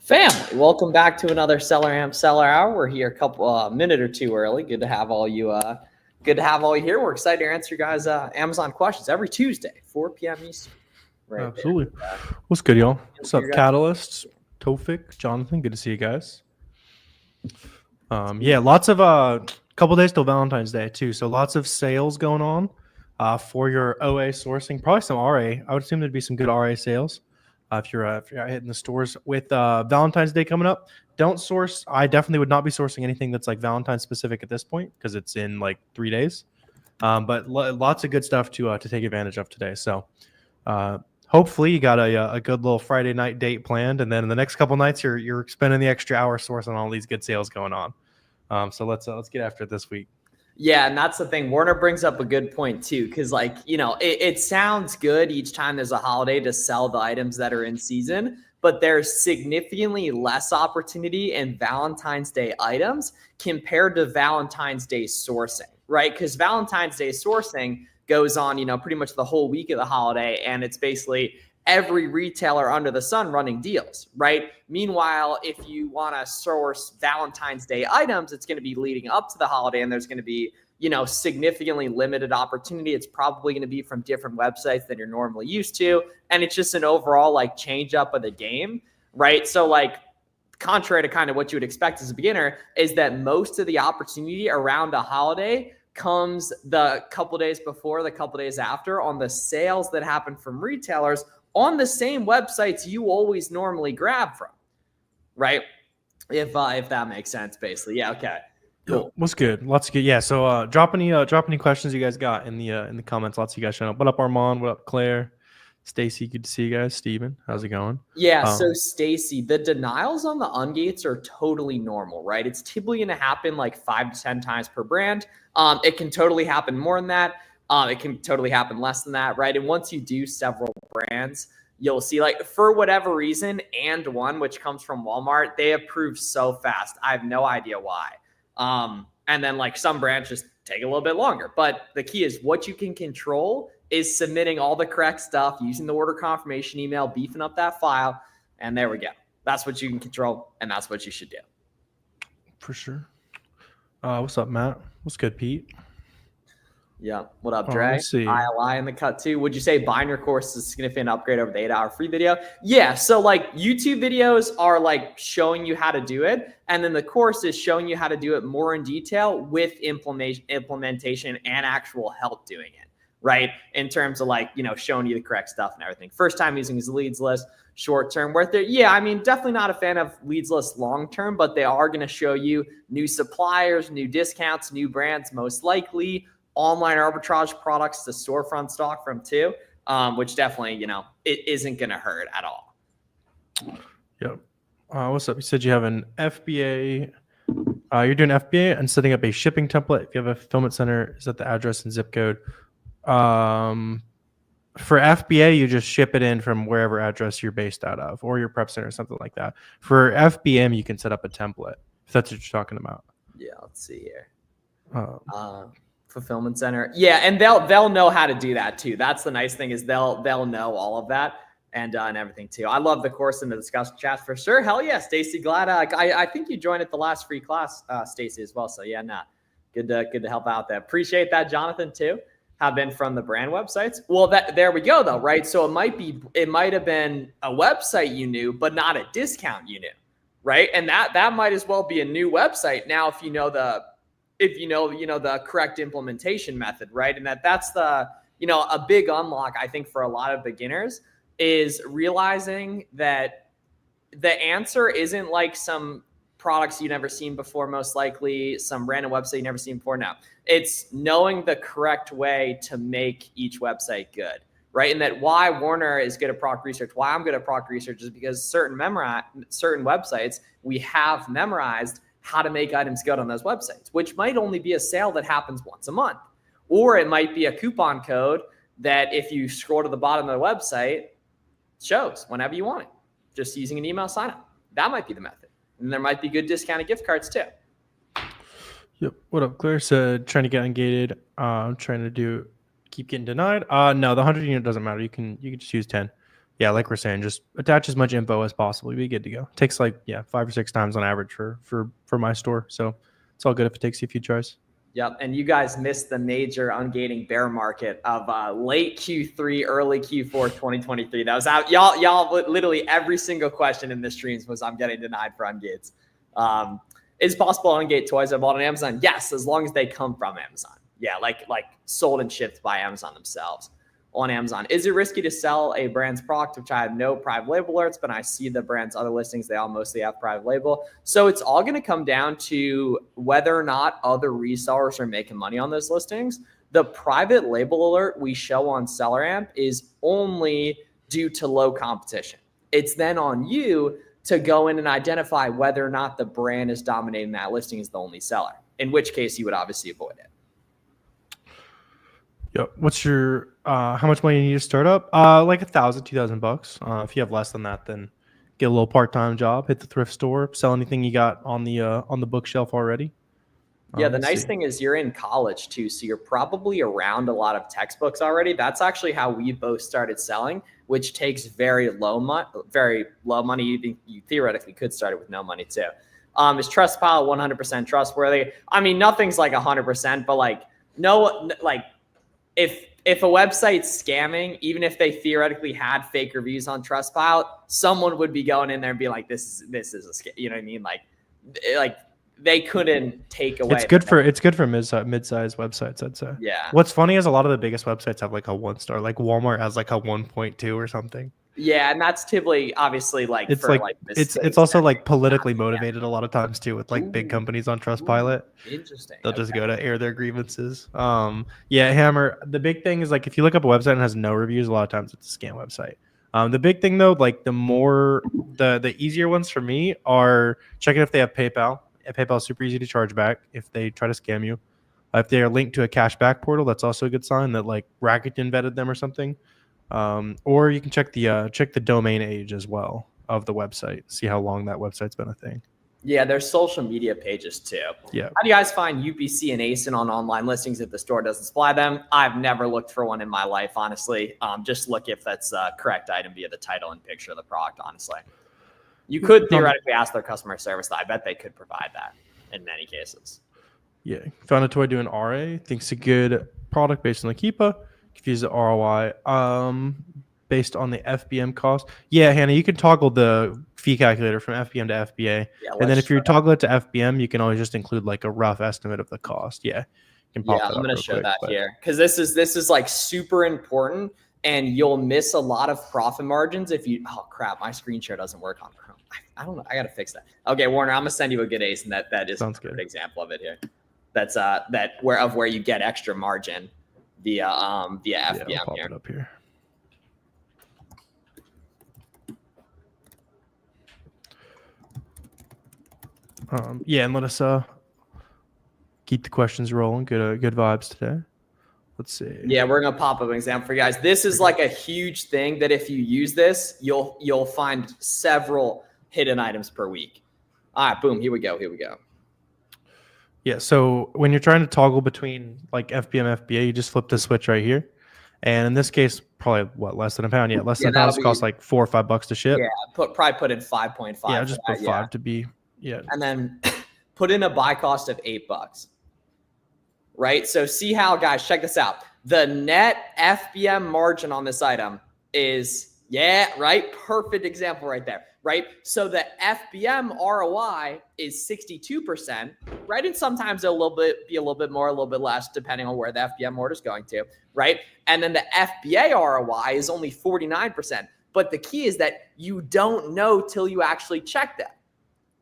Family, welcome back to another SellerAmp Seller Hour. We're here a minute or two early. Good to have all you. Good to have all you here. We're excited to answer you guys Amazon questions every Tuesday, 4 p.m. Eastern. Right. Absolutely. What's good, y'all? What's up, Catalyst, Tofik, Jonathan? Good to see you guys. Yeah, lots of couple days till Valentine's Day too. So lots of sales going on for your OA sourcing. Probably some RA. I would assume there'd be some good RA sales. If you're out hitting the stores with Valentine's Day coming up, don't source. I definitely would not be sourcing anything that's like Valentine's specific at this point because it's in like 3 days. But lots of good stuff to take advantage of today. So hopefully you got a good little Friday night date planned, and then in the next couple nights you're spending the extra hour sourcing all these good sales going on. So let's get after it this week. Yeah, and that's the thing. Warner brings up a good point too, because it sounds good each time there's a holiday to sell the items that are in season, but there's significantly less opportunity in Valentine's Day items compared to Valentine's Day sourcing, right? Because Valentine's Day sourcing goes on, pretty much the whole week of the holiday, and it's basically every retailer under the sun running deals, right? Meanwhile, if you want to source Valentine's Day items, it's going to be leading up to the holiday, and there's going to be, significantly limited opportunity. It's probably going to be from different websites than you're normally used to, and it's just an overall change up of the game, right? So contrary to kind of what you would expect as a beginner, is that most of the opportunity around a holiday comes the couple days before, the couple days after, on the sales that happen from retailers on the same websites you always normally grab from, right? If that makes sense, basically. Yeah. Okay. Cool. What's good? Lots of good. Yeah. So drop any questions you guys got in the comments. Lots of you guys showing up. What up, Armand? What up, Claire? Stacy, good to see you guys. Steven, how's it going? Yeah, so Stacy, the denials on the ungates are totally normal, right? It's typically going to happen like 5 to 10 times per brand. It can totally happen more than that. It can totally happen less than that, right? And once you do several brands, you'll see for whatever reason, and one, which comes from Walmart, they approve so fast. I have no idea why. And then some brands just take a little bit longer. But the key is what you can control is submitting all the correct stuff, using the order confirmation email, beefing up that file, and there we go. That's what you can control, and that's what you should do. For sure. What's up, Matt? What's good, Pete? Yeah. What up, Dre? ILI in the cut too. Would you say buying your course is a significant upgrade over the 8-hour free video? Yeah. So YouTube videos are showing you how to do it. And then the course is showing you how to do it more in detail with implementation and actual help doing it. Right. In terms of showing you the correct stuff and everything. First time using his leads list, short term worth it. Yeah. I mean, definitely not a fan of leads list long term, but they are going to show you new suppliers, new discounts, new brands, most likely online arbitrage products to storefront stock from too, which definitely, it isn't going to hurt at all. Yep. What's up? You said you have an FBA. You're doing FBA and setting up a shipping template. If you have a fulfillment center, is that the address and zip code? For FBA, you just ship it in from wherever address you're based out of, or your prep center or something like that. For FBM, you can set up a template if that's what you're talking about. Yeah, let's see here. Fulfillment center. Yeah, and they'll know how to do that too. That's the nice thing is they'll know all of that and everything too. I love the course and the discussion chats for sure. Hell yeah, Stacy. Glad I think you joined at the last free class, Stacy, as well. So yeah, good to help out there. Appreciate that, Jonathan, too. Have been from the brand websites. Well, there we go though, right? So it might have been a website you knew, but not a discount you knew, right? And that might as well be a new website now if you know the correct implementation method, right? And that's the a big unlock I think for a lot of beginners is realizing that the answer isn't some products you've never seen before, most likely some random website you've never seen before. Now it's knowing the correct way to make each website good, right? And that why Warner is good at product research, why I'm good at product research is because certain websites we have memorized how to make items good on those websites, which might only be a sale that happens once a month, or it might be a coupon code that if you scroll to the bottom of the website, shows whenever you want it, just using an email sign up. That might be the method. And there might be good discounted gift cards too. Yep. What up? Claire said, trying to get ungated. I'm trying to keep getting denied. No, the 100 unit doesn't matter. You can just use 10. Yeah, like we're saying, just attach as much info as possible. You'll be good to go. Takes like 5 or 6 times on average for my store. So it's all good if it takes you a few tries. Yep, and you guys missed the major ungating bear market of late Q3, early Q4 2023. That was out. Y'all literally every single question in the streams was I'm getting denied for ungates. Is it possible to ungate toys I bought on Amazon? Yes, as long as they come from Amazon. Yeah, like sold and shipped by Amazon themselves on Amazon. Is it risky to sell a brand's product, which I have no private label alerts, but I see the brand's other listings, they all mostly have private label. So it's all going to come down to whether or not other resellers are making money on those listings. The private label alert we show on SellerAmp is only due to low competition. It's then on you to go in and identify whether or not the brand is dominating that listing as the only seller, in which case you would obviously avoid it. Yep. What's your how much money you need to start up? Like $1,000, $2,000. If you have less than that, then get a little part-time job, hit the thrift store, sell anything you got on the bookshelf already. Yeah, the nice thing is you're in college too, so you're probably around a lot of textbooks already. That's actually how we both started selling, which takes very low money. You theoretically could start it with no money too. Is Trustpilot 100% trustworthy? I mean, nothing's like 100%, but like if a website's scamming, even if they theoretically had fake reviews on Trustpilot, someone would be going in there and be like, this is a scam. You know what I mean? Like they couldn't take away. It's good for mid-sized websites, I'd say. Yeah. What's funny is a lot of the biggest websites have like a 1-star. Like Walmart has like a 1.2 or something. Yeah, and that's typically obviously like it's for like mistakes. it's also like politically motivated a lot of times too with like big companies on Trustpilot. Interesting. They'll just go to air their grievances. Yeah, Hammer. The big thing is like if you look up a website and has no reviews, a lot of times it's a scam website. The big thing though, like the easier ones for me are checking if they have PayPal. PayPal is super easy to charge back if they try to scam you. If they are linked to a cashback portal, that's also a good sign that like Rakuten vetted them or something. Or you can check the domain age as well of the website, see how long that website's been a thing. Yeah, there's social media pages too. Yeah. How do you guys find UPC and ASIN on online listings if the store doesn't supply them? I've never looked for one in my life, honestly. Just look if that's a correct item via the title and picture of the product, honestly. You could theoretically ask their customer service. I bet they could provide that in many cases. Yeah. Found a toy doing RA. Thinks a good product based on the Keepa. Confuse the ROI based on the FBM cost. Yeah, Hannah, you can toggle the fee calculator from FBM to FBA. Yeah, and then if you toggle it to FBM, you can always just include like a rough estimate of the cost. Yeah. You can pop that I'm going to show that but here because this is like super important and you'll miss a lot of profit margins if you, oh crap, my screen share doesn't work on Chrome. I don't know. I got to fix that. Okay, Warner, I'm going to send you a good ace and that is a good example of it here. That's where you get extra margin via FBM I'll pop it up here. Yeah, and let us keep the questions rolling. Good vibes today. Let's see. Yeah, we're gonna pop up an example for you guys. This is like a huge thing that if you use this, you'll find several hidden items per week. All right, boom. Here we go. Yeah, so when you're trying to toggle between like FBM, FBA, you just flip the switch right here. And in this case, probably less than a pound. Yeah, less than a pound costs like $4 or $5 to ship. Yeah, probably put in 5.5. Yeah, just put 5 to be. Yeah. And then put in a buy cost of $8. Right? So see how, guys, check this out. The net FBM margin on this item is, right? Perfect example right there. Right? So the FBM ROI is 62%, right? And sometimes it'll be a little bit more, a little bit less, depending on where the FBM order is going to, right? And then the FBA ROI is only 49%. But the key is that you don't know till you actually check that,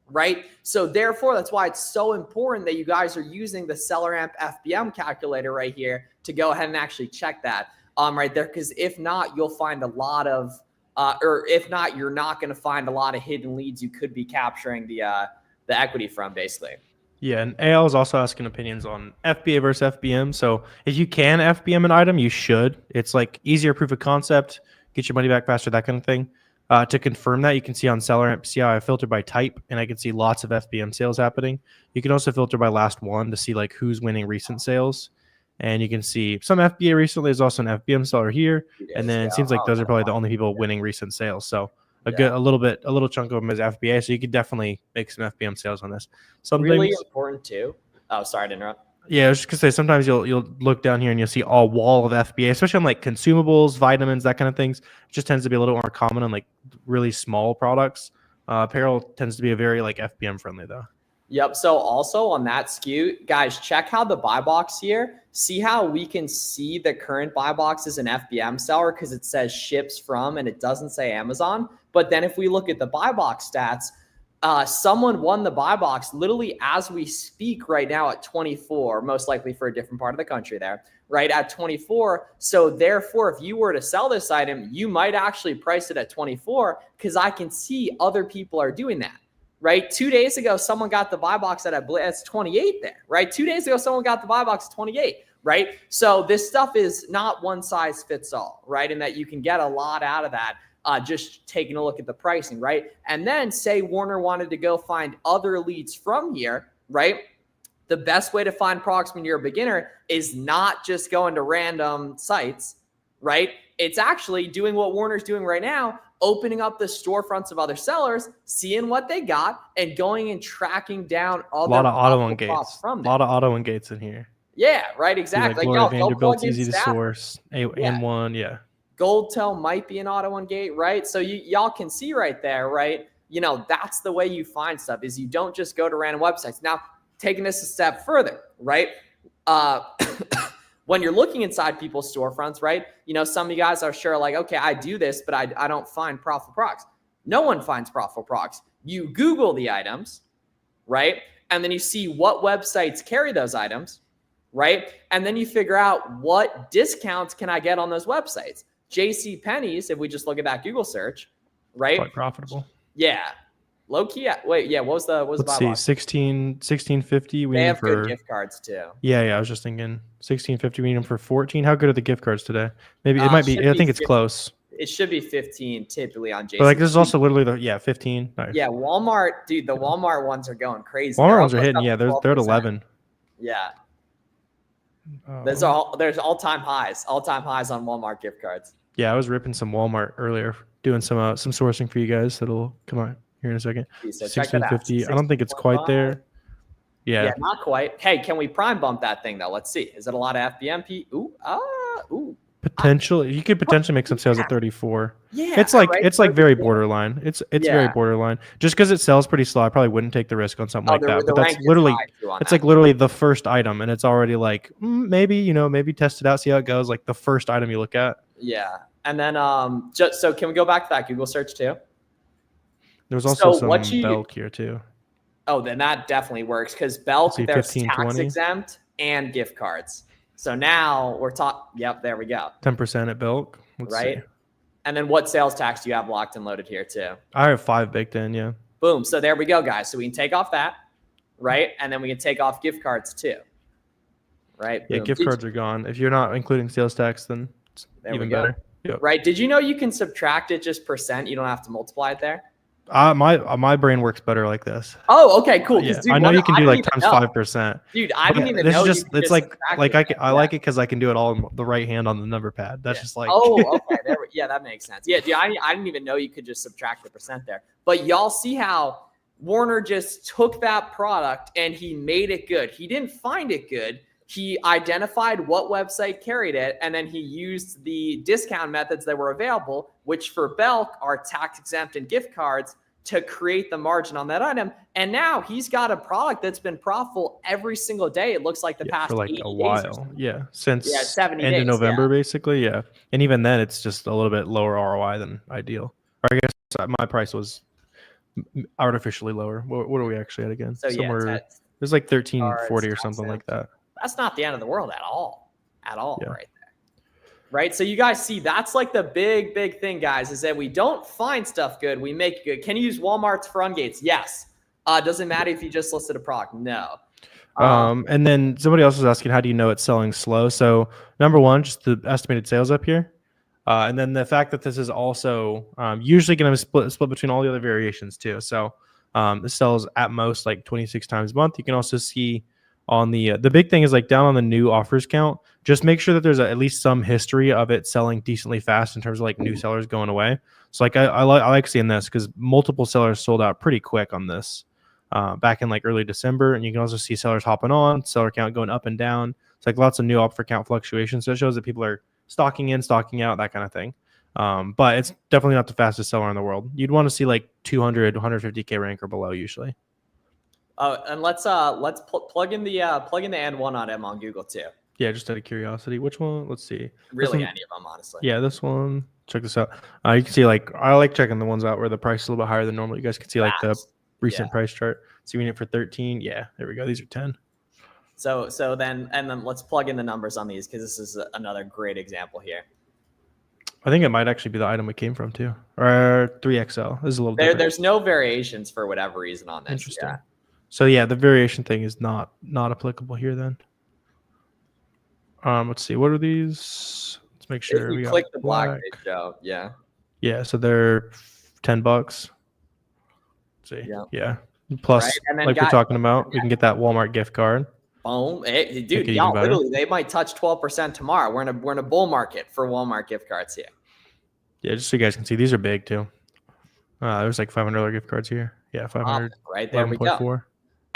right? So therefore, that's why it's so important that you guys are using the SellerAmp FBM calculator right here to go ahead and actually check that right there. Because if not, you'll find a lot of or if not, you're not going to find a lot of hidden leads you could be capturing the equity from, basically. Yeah, and AL is also asking opinions on FBA versus FBM. So if you can FBM an item, you should. It's like easier proof of concept, get your money back faster, that kind of thing. To confirm that, you can see on SellerAmp, see how I filter by type, and I can see lots of FBM sales happening. You can also filter by last one to see like who's winning recent sales. And you can see some FBA recently. There's also an FBM seller here. And then it seems like those are probably the only people winning recent sales. So a little chunk of them is FBA. So you could definitely make some FBM sales on this. Really important too. Oh, sorry to interrupt. Yeah, I was just gonna say sometimes you'll look down here and you'll see all wall of FBA, especially on like consumables, vitamins, that kind of things. It just tends to be a little more common on like really small products. Apparel tends to be a very like FBM friendly though. Yep. So also on that SKU, guys, check how the buy box here. See how we can see the current buy box is an FBM seller because it says ships from and it doesn't say Amazon. But then if we look at the buy box stats, someone won the buy box literally as we speak right now at 24, most likely for a different part of the country there, right at 24. So therefore, if you were to sell this item, you might actually price it at 24 because I can see other people are doing that, right? 2 days ago, someone got the buy box at that's 28 there, right? 2 days ago, someone got the buy box at 28, right? So this stuff is not one size fits all, right? And that you can get a lot out of that. Just taking a look at the pricing, right? And then say Warner wanted to go find other leads from here, right? The best way to find products when you're a beginner is not just going to random sites, right? It's actually doing what Warner's doing right now, opening up the storefronts of other sellers, seeing what they got, and going and tracking down other a lot of auto and gates. From them. A lot of auto and gates in here. Yeah, right, exactly. Like Vanderbilt's easy to source. N1, yeah. Gold Toe might be an auto and gate, right? So y'all can see right there, right? You know, that's the way you find stuff is you don't just go to random websites. Now, taking this a step further, right? When you're looking inside people's storefronts, right? You know, some of you guys are sure like, okay, I do this, but I don't find profitable products. No one finds profitable products. You Google the items, right? And then you see what websites carry those items, right? And then you figure out what discounts can I get on those websites. JC Penney's, if we just look at that Google search, right? Quite profitable. Yeah. Low key. Wait, yeah. What was the Let's see, 1650. They have good gift cards too. Yeah. I was just thinking 1650. We need them for 14. How good are the gift cards today? Maybe it might be. I think it's 15, close. It should be 15 typically on JC. But like this is also literally 15. Nice. Yeah, Walmart, dude. The Walmart ones are going crazy. Walmart ones are hitting. Yeah, they're at 11. Yeah. There's all-time highs on Walmart gift cards. Yeah, I was ripping some Walmart earlier, doing some sourcing for you guys. That'll come out here in a second. So 1650. I don't think it's quite there. Yeah, not quite. Hey, can we prime bump that thing though? Let's see. Is it a lot of FBMP? Ooh. Potentially, you could potentially make some sales at 34. Yeah, it's like very borderline. It's very borderline. Just because it sells pretty slow, I probably wouldn't take the risk on something like that. But that's literally like literally the first item, and it's already like maybe test it out, see how it goes. Like the first item you look at. Yeah, and then so can we go back to that Google search too? There's also some Belk here too. Oh, then that definitely works because Belk, there's 15, tax 20. exempt and gift cards. So now we're talking. Yep, there we go. 10% at Belk. Right. See. And then what sales tax do you have locked and loaded here too? I have 5 baked in. Yeah. Boom. So there we go, guys. So we can take off that, right? And then we can take off gift cards too. Right. Yeah, Boom. gift cards are gone. If you're not including sales tax, then it's even better. Yep. Right. Did you know you can subtract it just percent? You don't have to multiply it there. My brain works better like this. Oh, okay, cool. Yeah. Dude, I know you can do like times 5%. Dude, I didn't even know. It's like I like it because I can do it all in the right hand on the number pad. That's just like. Oh, okay. Yeah, that makes sense. Yeah, dude, I didn't even know you could just subtract the percent there. But y'all see how Warner just took that product and he made it good. He didn't find it good. He identified what website carried it, and then he used the discount methods that were available, which for Belk are tax exempt and gift cards, to create the margin on that item. And now he's got a product that's been profitable every single day. It looks like the past for like 80 a days while. Yeah, since 70 end days, of November, basically. Yeah, and even then, it's just a little bit lower ROI than ideal. Or I guess my price was artificially lower. What are we actually at again? So somewhere it was like 1340 or something like that. That's not the end of the world at all, right there. Right. So you guys see, that's like the big thing, guys, is that we don't find stuff good. We make it good. Can you use Walmart's for Ungates? Yes. Doesn't matter if you just listed a product. No. And then somebody else was asking, how do you know it's selling slow? So number one, just the estimated sales up here. And then the fact that this is also usually going to split between all the other variations too. So this sells at most like 26 times a month. You can also see on the big thing is like down on the new offers count, just make sure that there's at least some history of it selling decently fast in terms of like new sellers going away. So like I like seeing this because multiple sellers sold out pretty quick on this back in like early December, and you can also see sellers hopping on, seller count going up and down. It's like lots of new offer count fluctuations. So it shows that people are stocking in, stocking out, that kind of thing. But it's definitely not the fastest seller in the world. You'd want to see like 200, 150K rank or below usually. And let's plug in the and one on M on Google too. Yeah, just out of curiosity, which one? Let's see. Really, any of them, honestly. Yeah, this one. Check this out. You can see like I like checking the ones out where the price is a little bit higher than normal. You guys can see like the recent price chart. So we need it for 13. Yeah, there we go. These are 10. So then let's plug in the numbers on these because this is another great example here. I think it might actually be the item it came from too, or 3XL. This is a little different. There's no variations for whatever reason on this. Interesting. Yeah. So yeah, the variation thing is not applicable here then. Let's see. What are these? Let's make sure we click the black page show. Yeah. Yeah. So they're $10. Let's see. Yeah. Plus, right? Like we're talking about, we can get that Walmart gift card. Boom. Hey, dude, y'all literally, they might touch 12% tomorrow. We're in a bull market for Walmart gift cards here. Yeah, just so you guys can see, these are big too. There's like $500 gift cards here. Yeah, 500. Right there we go.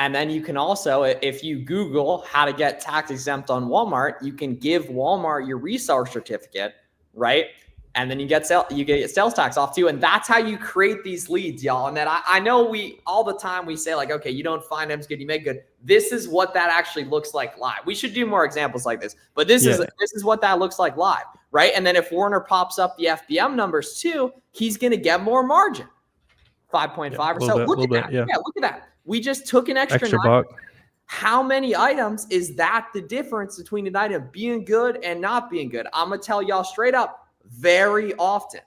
And then you can also, if you Google how to get tax exempt on Walmart, you can give Walmart your reseller certificate, right? And then you get sales tax off too. And that's how you create these leads, y'all. And then I know all the time we say like, okay, you don't find them good, you make good. This is what that actually looks like live. We should do more examples like this, but this is what that looks like live, right? And then if Warner pops up the FBM numbers too, he's going to get more margin, 5.5 or so. Look at that. Yeah, look at that. We just took an extra buck. How many items is that the difference between an item being good and not being good? I'm going to tell y'all straight up, very often.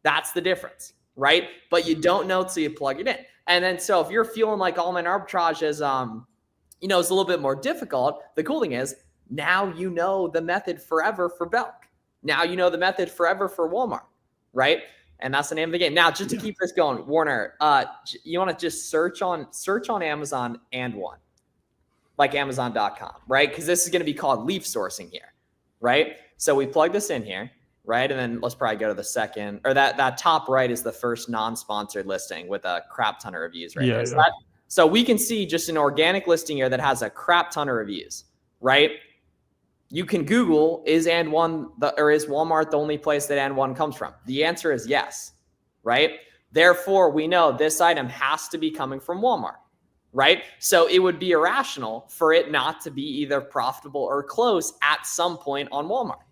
That's the difference, right? But you don't know till you plug it in. And then so if you're feeling like all-in arbitrage is, it's a little bit more difficult, the cool thing is now you know the method forever for Belk. Now you know the method forever for Walmart, right? And that's the name of the game. Now, just to keep this going, Warner, you want to just search on Amazon and one, like Amazon.com, right? Because this is going to be called leaf sourcing here, right? So we plug this in here, right? And then let's probably go to the second, or that top right is the first non-sponsored listing with a crap ton of reviews right there. So we can see just an organic listing here that has a crap ton of reviews, right? You can Google, is Walmart the only place that and one comes from? The answer is yes, right? Therefore, we know this item has to be coming from Walmart, right? So it would be irrational for it not to be either profitable or close at some point on Walmart,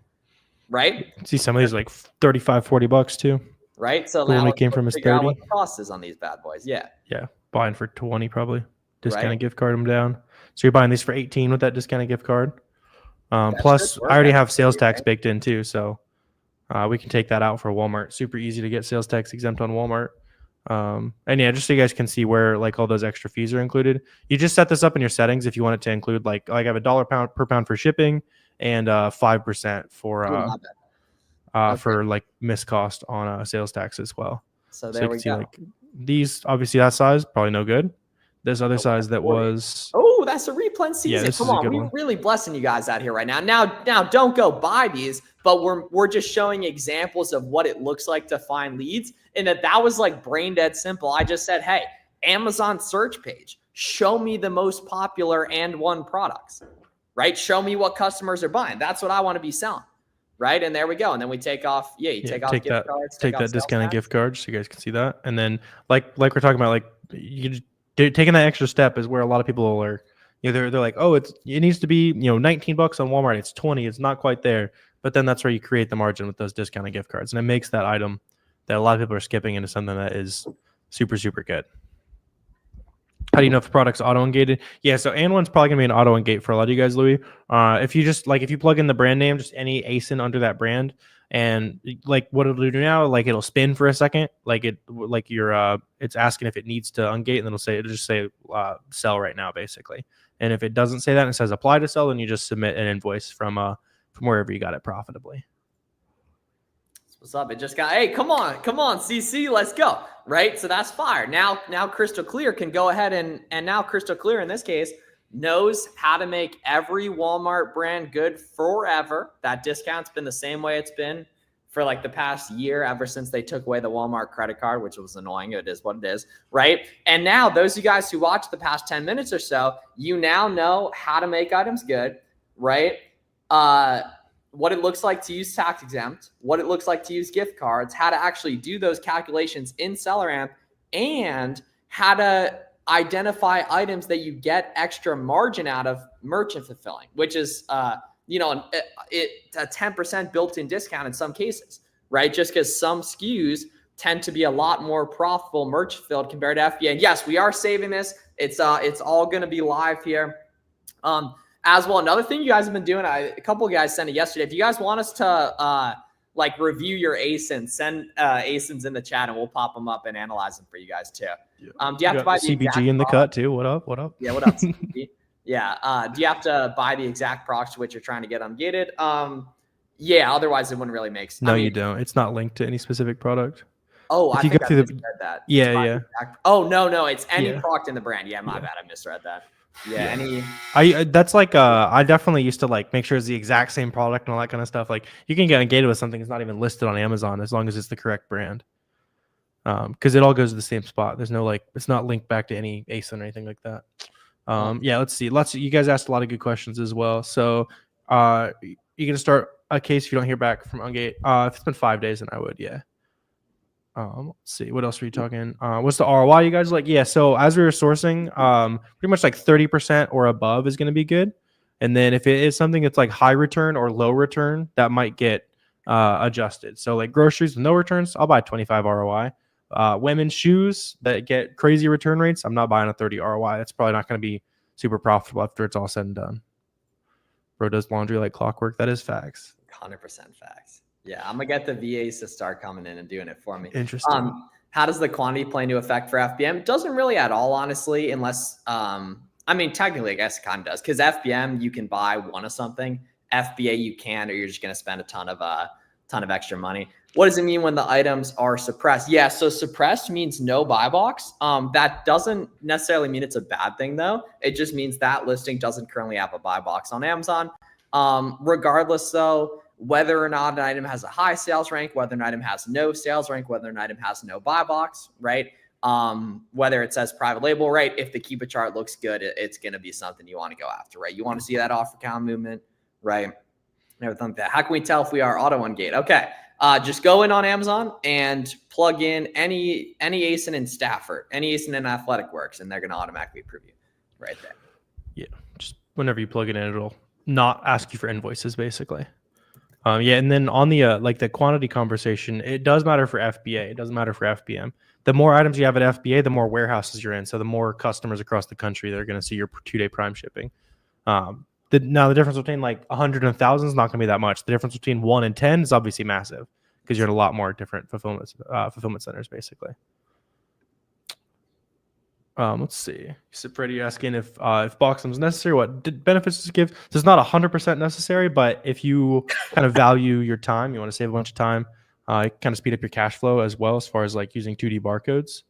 right? See some of these like $35-$40 too. Right? So the now one we came from is 30. What the cost is on these bad boys. Yeah. Yeah. Buying for 20 probably. Discounted gift card them down. So you're buying these for 18 with that discounted gift card. Plus, I already have sales tax baked in too, so we can take that out for Walmart. Super easy to get sales tax exempt on Walmart. And yeah, just so you guys can see where like all those extra fees are included. You just set this up in your settings if you want it to include like I have $1 per pound for shipping and 5% for like missed cost on sales tax as well. So there we go. Like these, obviously that size probably no good. This other size that was that's a replenish season. Yeah, come on, we're really blessing you guys out here right now. Now don't go buy these, but we're just showing examples of what it looks like to find leads, and that was like brain dead simple. I just said, hey, Amazon search page, show me the most popular and one products, right? Show me what customers are buying. That's what I want to be selling, right? And there we go. And then we take off. Take off gift cards. Take that discounted gift card so you guys can see that. And then like we're talking about, like taking that extra step is where a lot of people are. They're like, oh, it needs to be $19 on Walmart. It's 20. It's not quite there. But then that's where you create the margin with those discounted gift cards, and it makes that item that a lot of people are skipping into something that is super, super good. How do you know if the product's auto-ungated? Yeah, so and1's probably gonna be an auto-ungate for a lot of you guys, Louis. If you plug in the brand name, just any ASIN under that brand, and like what it'll do now, like it'll spin for a second, it's asking if it needs to ungate, and then it'll just say sell right now, basically. And if it doesn't say that and it says apply to sell, then you just submit an invoice from wherever you got it profitably. What's up? It just got, hey, come on, CC, let's go. Right? So that's fire. Now Crystal Clear can go ahead and now Crystal Clear in this case knows how to make every Walmart brand good forever. That discount's been the same way it's been for like the past year, ever since they took away the Walmart credit card, which was annoying. It is what it is, right? And now those of you guys who watched the past 10 minutes or so, you now know how to make items good, right? What it looks like to use tax exempt, what it looks like to use gift cards, how to actually do those calculations in SellerAmp, and how to identify items that you get extra margin out of merchant fulfilling, which is, you know, a 10% built-in discount in some cases, right? Just because some SKUs tend to be a lot more profitable merchant filled compared to FBA. And yes, we are saving this. It's all going to be live here. As well, another thing you guys have been doing, a couple of guys sent it yesterday. If you guys want us to like review your ASINs, send ASINs in the chat and we'll pop them up and analyze them for you guys too. Yeah. Do you have to buy the CBG in the cut too? What up? What up? Yeah, what up, CBG? Yeah. Do you have to buy the exact procs to which you're trying to get ungated? Yeah, otherwise it wouldn't really make sense. No, you don't. It's not linked to any specific product. Oh, if I you think go I through misread that. Yeah. Oh, no. It's any product in the brand. Yeah, my bad. I misread that. Yeah. That's like I definitely used to like make sure it's the exact same product and all that kind of stuff. Like you can get ungated with something that's not even listed on Amazon as long as it's the correct brand. Because it all goes to the same spot. There's no like it's not linked back to any ASIN or anything like that. Yeah, let's see. You guys asked a lot of good questions as well. So you're gonna start a case if you don't hear back from Ungate. If it's been 5 days, then I would, yeah. Let's see, what else are you talking? What's the ROI you guys like? Yeah, so as we were sourcing, pretty much like 30% or above is going to be good. And then if it is something that's like high return or low return, that might get adjusted. So like groceries with no returns, I'll buy 25 ROI. Women's shoes that get crazy return rates, I'm not buying a 30 ROI. That's probably not going to be super profitable after it's all said and done. Bro does laundry like clockwork. That is facts. 100% facts. Yeah, I'm going to get the VAs to start coming in and doing it for me. Interesting. How does the quantity play into effect for FBM? It doesn't really at all, honestly, unless, I mean, technically, I guess it kind of does. Because FBM, you can buy one of something. FBA, you can, or you're just going to spend a ton of extra money. What does it mean when the items are suppressed? Yeah, so suppressed means no buy box. That doesn't necessarily mean it's a bad thing, though. It just means that listing doesn't currently have a buy box on Amazon. Regardless, though, whether or not an item has a high sales rank, whether an item has no sales rank, whether an item has no buy box, right? Whether it says private label, right? If the Keepa chart looks good, it's going to be something you want to go after, right? You want to see that offer count movement, right? Everything like that. How can we tell if we are auto ungate? Okay. Just go in on Amazon and plug in any ASIN in Stafford, any ASIN in Athletic Works, and they're going to automatically approve you right there. Yeah. Just whenever you plug it in, it'll not ask you for invoices, basically. Yeah, and then on the like the quantity conversation, it does matter for FBA. It doesn't matter for FBM. The more items you have at FBA, the more warehouses you're in. So the more customers across the country that are going to see your 2-day Prime shipping. Now the difference between like 100 and 1,000 is not going to be that much. The difference between 1 and 10 is obviously massive because you're in a lot more different fulfillment centers, basically. Let's see. So Freddie asking if boxing is necessary, what benefits does it give? So it's not 100% necessary, but if you kind of value your time, you want to save a bunch of time, kind of speed up your cash flow as well as far as like using 2D barcodes.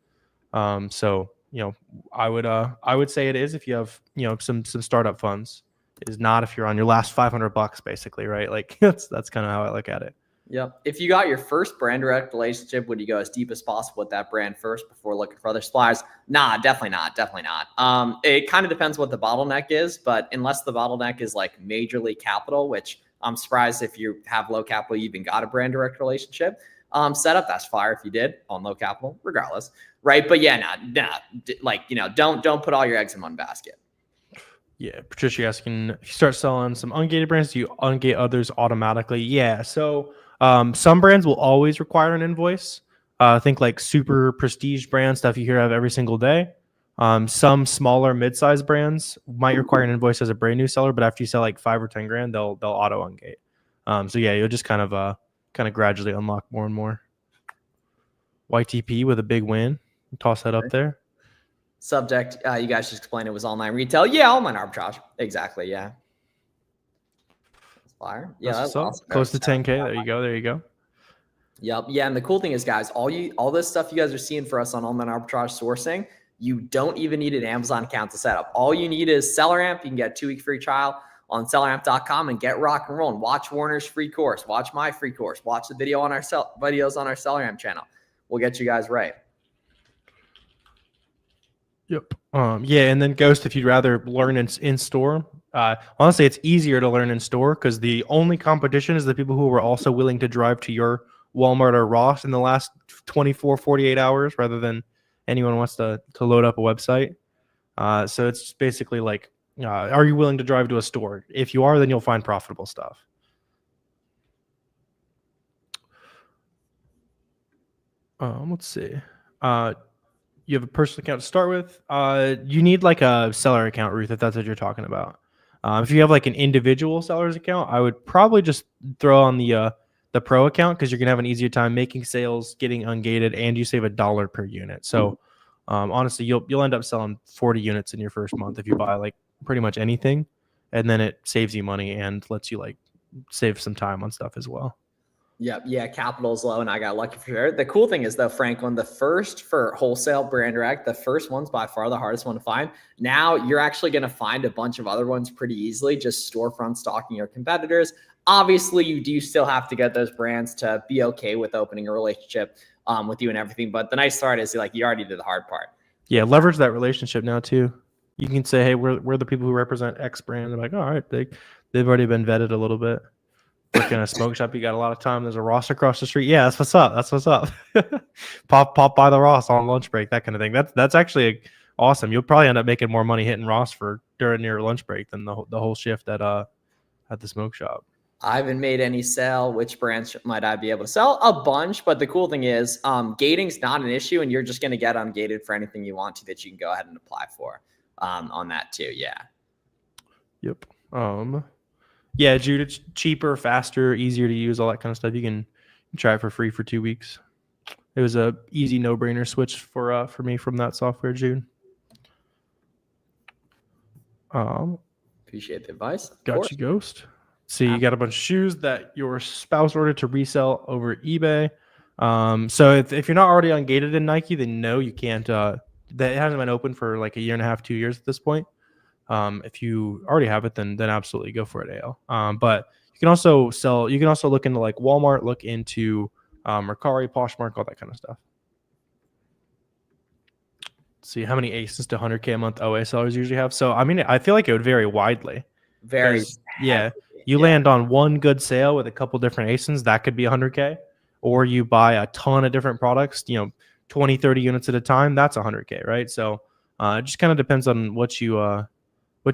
So you know, I would say it is if you have some startup funds. It is not if you're on your last $500 basically, right? Like that's kind of how I look at it. Yep. If you got your first brand direct relationship, would you go as deep as possible with that brand first before looking for other suppliers? Nah, definitely not. Definitely not. It kind of depends what the bottleneck is, but unless the bottleneck is like majorly capital, which I'm surprised if you have low capital, you even got a brand direct relationship set up. That's fire if you did on low capital, regardless, right? But yeah, nah, like don't put all your eggs in one basket. Yeah, Patricia asking if you start selling some ungated brands, do you ungate others automatically? Yeah, so. Some brands will always require an invoice. Think like super prestige brand stuff you hear of every single day. Some smaller mid-sized brands might require an invoice as a brand new seller, but after you sell like 5 or 10 grand, they'll auto ungate. So yeah, you'll just kind of gradually unlock more and more. YTP with a big win. Toss that up there. Subject, you guys just explained it was online retail. Yeah, online arbitrage. Exactly. Yeah. Fire. Yeah, that's awesome. Close to 10K. There you go. Yep. Yeah, and the cool thing is, guys, all this stuff you guys are seeing for us on online arbitrage sourcing, You don't even need an Amazon account to set up. All you need is SellerAmp. You can get a 2-week free trial on selleramp.com and get rock and roll. And watch Warner's free course. Watch my free course. Watch the video on our videos on our SellerAmp channel. We'll get you guys right. Yep. Yeah, and then Ghost, if you'd rather learn in store, honestly, it's easier to learn in store because the only competition is the people who were also willing to drive to your Walmart or Ross in the last 24, 48 hours rather than anyone wants to load up a website. So it's basically like, are you willing to drive to a store? If you are, then you'll find profitable stuff. Let's see. You have a personal account to start with. You need like a seller account, Ruth, if that's what you're talking about. If you have like an individual seller's account, I would probably just throw on the pro account because you're gonna have an easier time making sales, getting ungated, and you save $1 per unit. So honestly, you'll end up selling 40 units in your first month if you buy like pretty much anything, and then it saves you money and lets you like save some time on stuff as well. Yep. Yeah. Capital's low, and I got lucky for sure. The cool thing is, though, Franklin, the first for wholesale brand direct, the first one's by far the hardest one to find. Now you're actually going to find a bunch of other ones pretty easily, just storefront stalking your competitors. Obviously, you do still have to get those brands to be okay with opening a relationship with you and everything. But the nice part is, like, you already did the hard part. Yeah. Leverage that relationship now, too. You can say, hey, we're the people who represent X brand. They're like, all right, they've already been vetted a little bit. Work in a smoke shop, you got a lot of time. There's a Ross across the street. Yeah, that's what's up. That's what's up. pop by the Ross on lunch break, that kind of thing. That's actually awesome. You'll probably end up making more money hitting Ross during your lunch break than the whole shift at the smoke shop. I haven't made any sale. Which branch might I be able to sell? A bunch, but the cool thing is gating's not an issue, and you're just going to get ungated for anything you want to that you can go ahead and apply for on that too. Yeah. Yep. Yeah, Jude, it's cheaper, faster, easier to use, all that kind of stuff. You can try it for free for 2 weeks. It was a easy no-brainer switch for me from that software, Jude. Appreciate the advice. Got you, Ghost. See, you got a bunch of shoes that your spouse ordered to resell over eBay. So if you're not already ungated in Nike, then no, you can't. That hasn't been open for like a year and a half, 2 years at this point. If you already have it, then absolutely go for it, AL. But you can also sell. You can also look into like Walmart, look into Mercari, Poshmark, all that kind of stuff. See how many ASINs to 100K a month OA sellers usually have. So I mean, I feel like it would vary widely. Very. Yeah, you land on one good sale with a couple different ASINs, that could be 100K. Or you buy a ton of different products, 20, 30 units at a time. That's 100K, right? So it just kind of depends on what you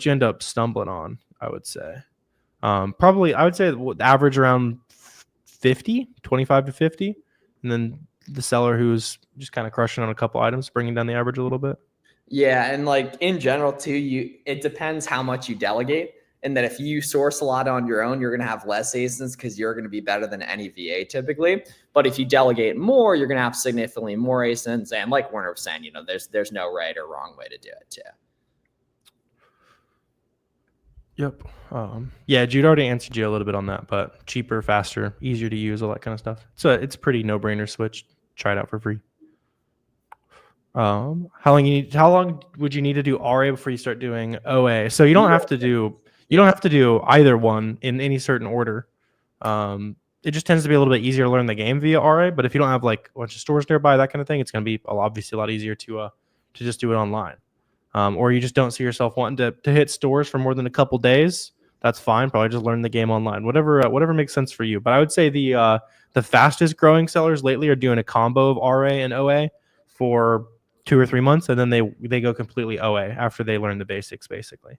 end up stumbling on, I would say. Probably, I would say average around 50, 25 to 50. And then the seller who's just kind of crushing on a couple items, bringing down the average a little bit. Yeah. And like in general too, it depends how much you delegate. And that if you source a lot on your own, you're going to have less ASINs because you're going to be better than any VA typically. But if you delegate more, you're going to have significantly more ASINs. And like Warner was saying, there's no right or wrong way to do it too. Yep. Yeah, Jude already answered you a little bit on that, but cheaper, faster, easier to use, all that kind of stuff. So it's a pretty no-brainer switch. Try it out for free. How long would you need to do RA before you start doing OA? So you don't have to do either one in any certain order. It just tends to be a little bit easier to learn the game via RA, but if you don't have like a bunch of stores nearby, that kind of thing, it's going to be obviously a lot easier to just do it online. Or you just don't see yourself wanting to hit stores for more than a couple days, that's fine. Probably just learn the game online. Whatever makes sense for you. But I would say the fastest growing sellers lately are doing a combo of RA and OA for 2 or 3 months, and then they go completely OA after they learn the basics, basically.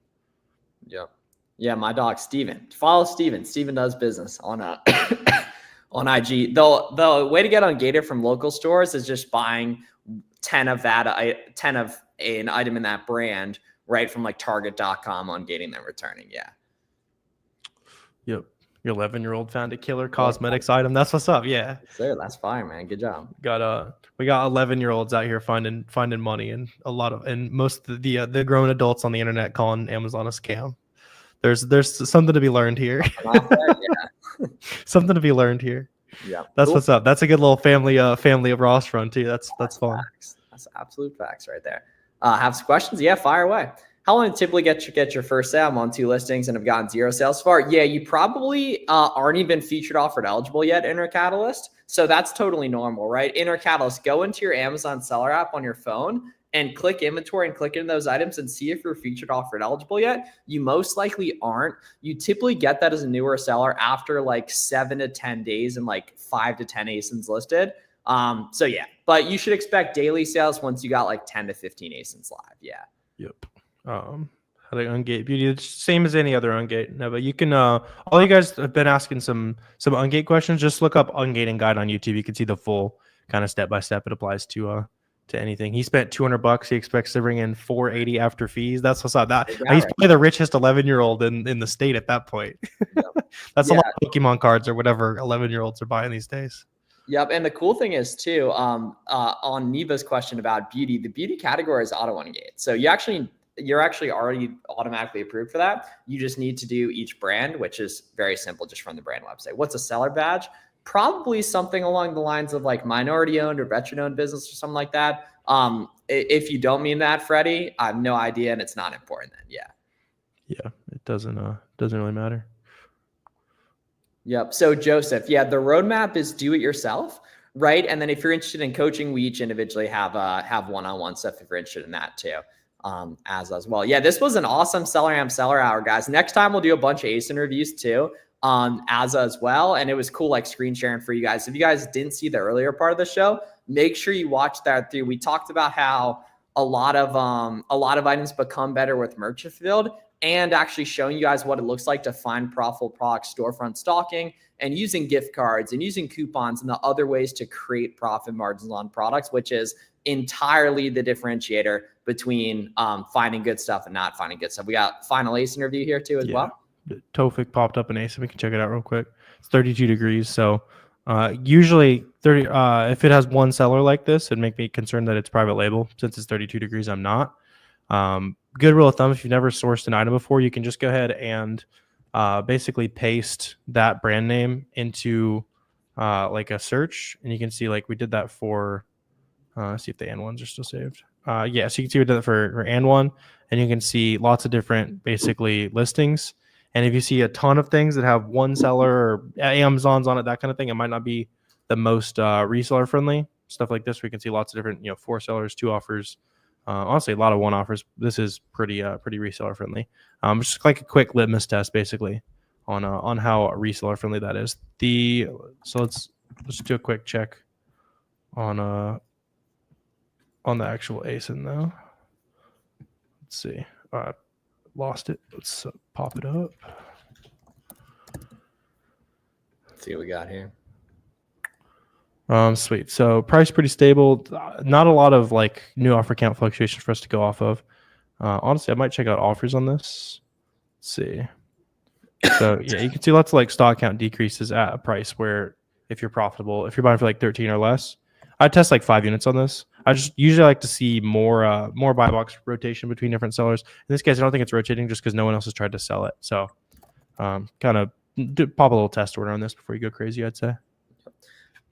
Yep. Yeah, my dog Steven. Follow Steven. Steven does business on on IG. The way to get ungated from local stores is just buying 10 of an item in that brand right from like Target.com, ungating, then returning. Yeah. Yep. Your 11-year-old found a killer cosmetics item. That's what's up. Yeah. Sir, that's fire, man. Good job. We got 11-year-olds out here finding money, and most of the grown adults on the internet calling Amazon a scam. There's something to be learned here. Yeah. Something to be learned here. Yeah. That's cool. What's up. That's a good little family of Ross run too. That's fun. Facts. That's absolute facts right there. Have some questions? Yeah, fire away. How long do you typically get your first sale? I'm on 2 listings and have gotten 0 sales so far. Yeah, you probably aren't even featured offered eligible yet in our Catalyst. So that's totally normal, right? In our Catalyst, go into your Amazon seller app on your phone and click inventory and click into those items and see if you're featured offered eligible yet. You most likely aren't. You typically get that as a newer seller after like 7 to 10 days and like 5 to 10 ASINs listed. So yeah, but you should expect daily sales once you got like 10 to 15 ASINs live. Yeah. Yep. How to ungate beauty. It's same as any other ungate. No, but you can all you guys have been asking some ungate questions. Just look up ungating guide on YouTube. You can see the full kind of step by step. It applies to anything. He spent $200. He expects to bring in $480 after fees. That's what's up. That he's probably the richest 11-year-old in the state at that point. Yep. That's a lot of Pokemon cards or whatever 11-year-olds are buying these days. Yep. And the cool thing is too, on Neva's question about beauty, the beauty category is auto ungate. So you're actually already automatically approved for that. You just need to do each brand, which is very simple just from the brand website. What's a seller badge? Probably something along the lines of like minority owned or veteran owned business or something like that. If you don't mean that, Freddie, I have no idea and it's not important then. Yeah. Yeah. It doesn't really matter. Yep. So Joseph, yeah, the roadmap is do it yourself, right? And then if you're interested in coaching, we each individually have one-on-one stuff if you're interested in that too. As well. Yeah, this was an awesome SellerAmp Seller Hour, guys. Next time we'll do a bunch of ASIN reviews too, as well. And it was cool, like screen sharing for you guys. If you guys didn't see the earlier part of the show, make sure you watch that through. We talked about how a lot of items become better with merchant fulfilled, and actually showing you guys what it looks like to find profitable product storefront stocking and using gift cards and using coupons and the other ways to create profit margins on products, which is entirely the differentiator between finding good stuff and not finding good stuff. We got final ASIN review here too as well. Tofik popped up in ASIN. We can check it out real quick. It's 32 degrees. So usually 30. If it has one seller like this, it'd make me concerned that it's private label. Since it's 32 degrees, I'm not. Good rule of thumb, if you've never sourced an item before, you can just go ahead and basically paste that brand name into like a search, and you can see like we did that for see if the and ones are still saved. Yeah, so you can see we did that for and one, and you can see lots of different basically listings. And if you see a ton of things that have one seller or Amazon's on it, that kind of thing, it might not be the most reseller friendly. Stuff like this, we can see lots of different, 4 sellers, 2 offers. Honestly, a lot of 1 offers. This is pretty reseller friendly. Just like a quick litmus test, basically, on how reseller friendly that is. So let's do a quick check on the actual ASIN though. Let's see. Lost it. Let's pop it up. Let's see what we got here. Sweet. So price pretty stable. Not a lot of like new offer count fluctuations for us to go off of. Honestly, I might check out offers on this. Let's see. So yeah, you can see lots of like stock count decreases at a price where if you're profitable, if you're buying for like 13 or less, I test like 5 units on this. I just usually like to see more buy box rotation between different sellers. In this case, I don't think it's rotating just because no one else has tried to sell it. So kind of pop a little test order on this before you go crazy, I'd say.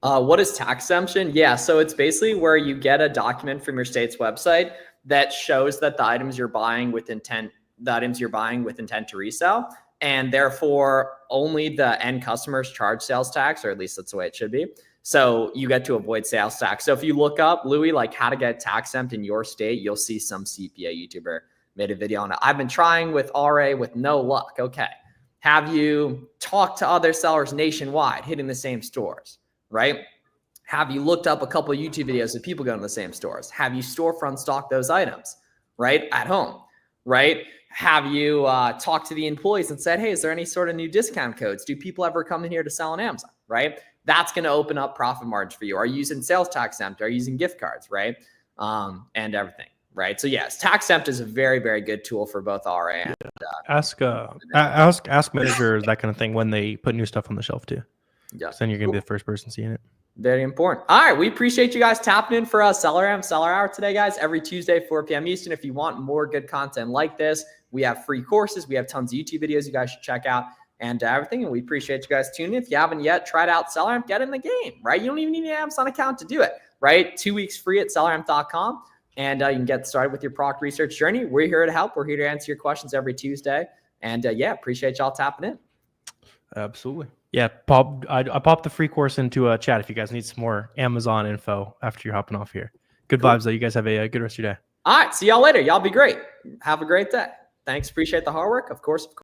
What is tax exemption? Yeah, so it's basically where you get a document from your state's website that shows that the items you're buying with intent to resell, and therefore only the end customers charge sales tax, or at least that's the way it should be. So you get to avoid sales tax. So if you look up, Louis, like how to get tax exempt in your state, you'll see some CPA YouTuber made a video on it. I've been trying with RA with no luck. Okay. Have you talked to other sellers nationwide hitting the same stores, right? Have you looked up a couple of YouTube videos of people going to the same stores? Have you storefront stocked those items, right? At home, right? Have you talked to the employees and said, hey, is there any sort of new discount codes? Do people ever come in here to sell on Amazon, right? That's going to open up profit margin for you. Are you using sales tax exempt? Are you using gift cards, right? And everything, right? So yes, tax exempt is a very, very good tool for both RA and ask managers, that kind of thing, when they put new stuff on the shelf too. Yeah, then you're going to be the first person seeing it. Very important. All right, we appreciate you guys tapping in for SellerAmp Seller Hour today, guys. Every Tuesday, 4 p.m. Eastern. If you want more good content like this, we have free courses. We have tons of YouTube videos you guys should check out and everything. And we appreciate you guys tuning in. If you haven't yet tried out SellerAmp, get in the game, right? You don't even need an Amazon account to do it, right? 2 weeks free at selleramp.com. and you can get started with your product research journey. We're here to help. We're here to answer your questions every Tuesday. And yeah, appreciate y'all tapping in. Absolutely. Yeah, I popped the free course into a chat if you guys need some more Amazon info after you're hopping off here. Good vibes, though. You guys have a good rest of your day. All right. See y'all later. Y'all be great. Have a great day. Thanks. Appreciate the hard work. Of course.